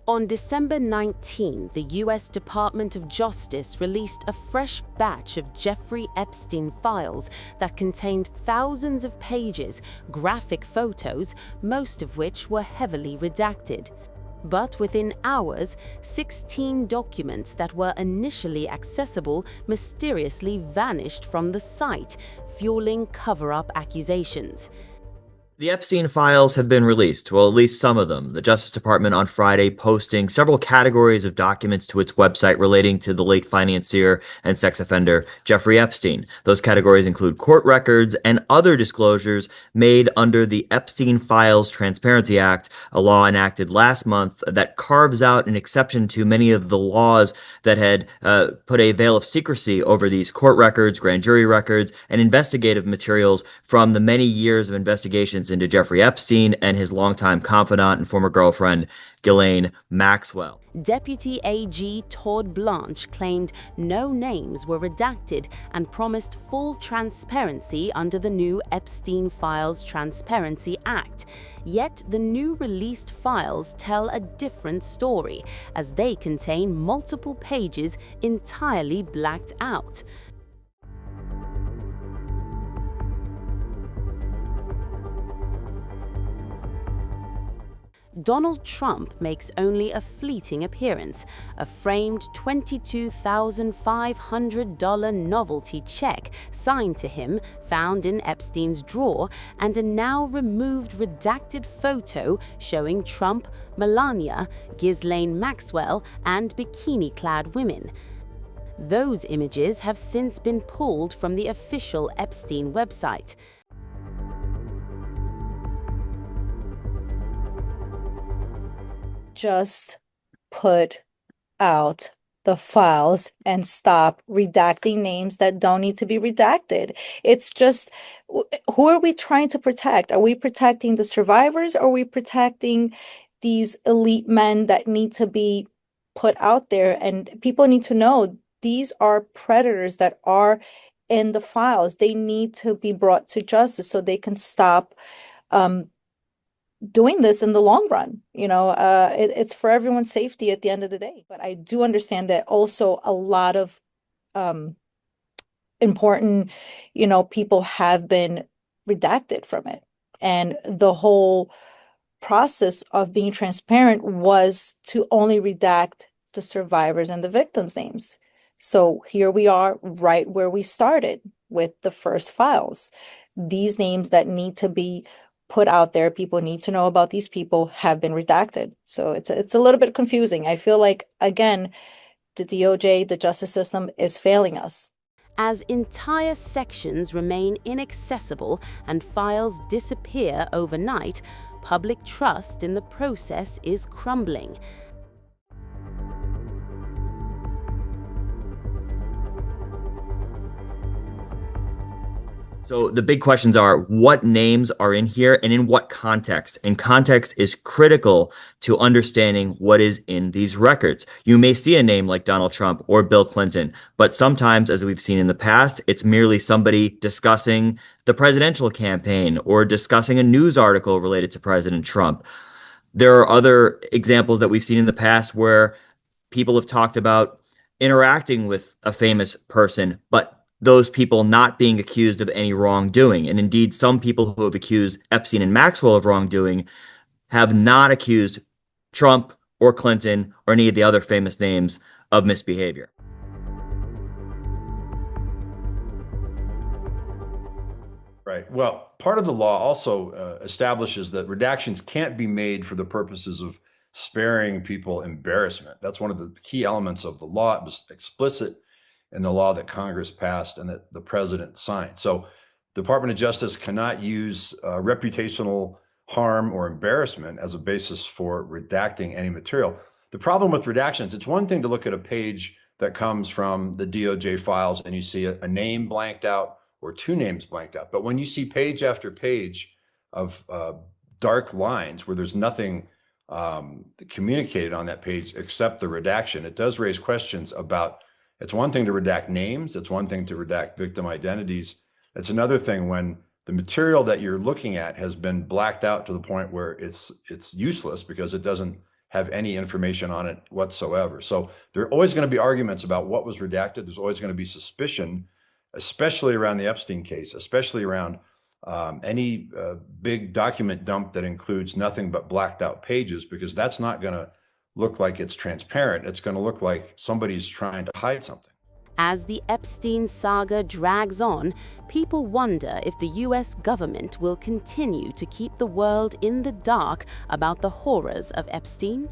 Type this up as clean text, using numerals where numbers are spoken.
On December 19, the U.S. Department of Justice released a fresh batch of Jeffrey Epstein files that contained thousands of pages, graphic photos, most of which were heavily redacted. But within hours, 16 documents that were initially accessible mysteriously vanished from the site, fueling cover-up accusations. The Epstein files have been released, well, at least some of them. The Justice Department on Friday posting several categories of documents to its website relating to the late financier and sex offender Jeffrey Epstein. Those categories include court records and other disclosures made under the Epstein Files Transparency Act, a law enacted last month that carves out an exception to many of the laws that had put a veil of secrecy over these court records, grand jury records, and investigative materials from the many years of investigations into Jeffrey Epstein and his longtime confidant and former girlfriend, Ghislaine Maxwell. Deputy AG Todd Blanche claimed no names were redacted and promised full transparency under the new Epstein Files Transparency Act. Yet the new released files tell a different story, as they contain multiple pages entirely blacked out. Donald Trump makes only a fleeting appearance, a framed $22,500 novelty check signed to him found in Epstein's drawer, and a now removed redacted photo showing Trump, Melania, Ghislaine Maxwell, and bikini-clad women. Those images have since been pulled from the official Epstein website. Just put out the files and stop redacting names that don't need to be redacted. It's just, who are we trying to protect? Are we protecting the survivors, or are we protecting these elite men that need to be put out there? And people need to know these are predators that are in the files. They need to be brought to justice so they can stop doing this in the long run. It's for everyone's safety at the end of the day. But I do understand that also a lot of important, people have been redacted from it. And the whole process of being transparent was to only redact the survivors and the victims' names. So here we are right where we started with the first files. These names that need to be put out there, people need to know about these people, have been redacted. So it's a little bit confusing. I feel like, again, the DOJ, the justice system, is failing us. As entire sections remain inaccessible and files disappear overnight, public trust in the process is crumbling. So the big questions are, what names are in here and in what context? And context is critical to understanding what is in these records. You may see a name like Donald Trump or Bill Clinton, but sometimes, as we've seen in the past, it's merely somebody discussing the presidential campaign or discussing a news article related to President Trump. There are other examples that we've seen in the past where people have talked about interacting with a famous person, but those people not being accused of any wrongdoing. And indeed, some people who have accused Epstein and Maxwell of wrongdoing have not accused Trump or Clinton or any of the other famous names of misbehavior. Right. Well, part of the law also establishes that redactions can't be made for the purposes of sparing people embarrassment. That's one of the key elements of the law. It was explicit in the law that Congress passed and that the president signed. So the Department of Justice cannot use reputational harm or embarrassment as a basis for redacting any material. The problem with redactions, it's one thing to look at a page that comes from the DOJ files and you see a name blanked out or two names blanked out. But when you see page after page of dark lines where there's nothing communicated on that page except the redaction, it does raise questions about. It's one thing to redact names. It's one thing to redact victim identities. It's another thing when the material that you're looking at has been blacked out to the point where it's useless because it doesn't have any information on it whatsoever. So there are always going to be arguments about what was redacted. There's always going to be suspicion, especially around the Epstein case, especially around any big document dump that includes nothing but blacked out pages, because that's not going to look like it's transparent. It's going to look like somebody's trying to hide something. As the Epstein saga drags on, people wonder if the US government will continue to keep the world in the dark about the horrors of Epstein.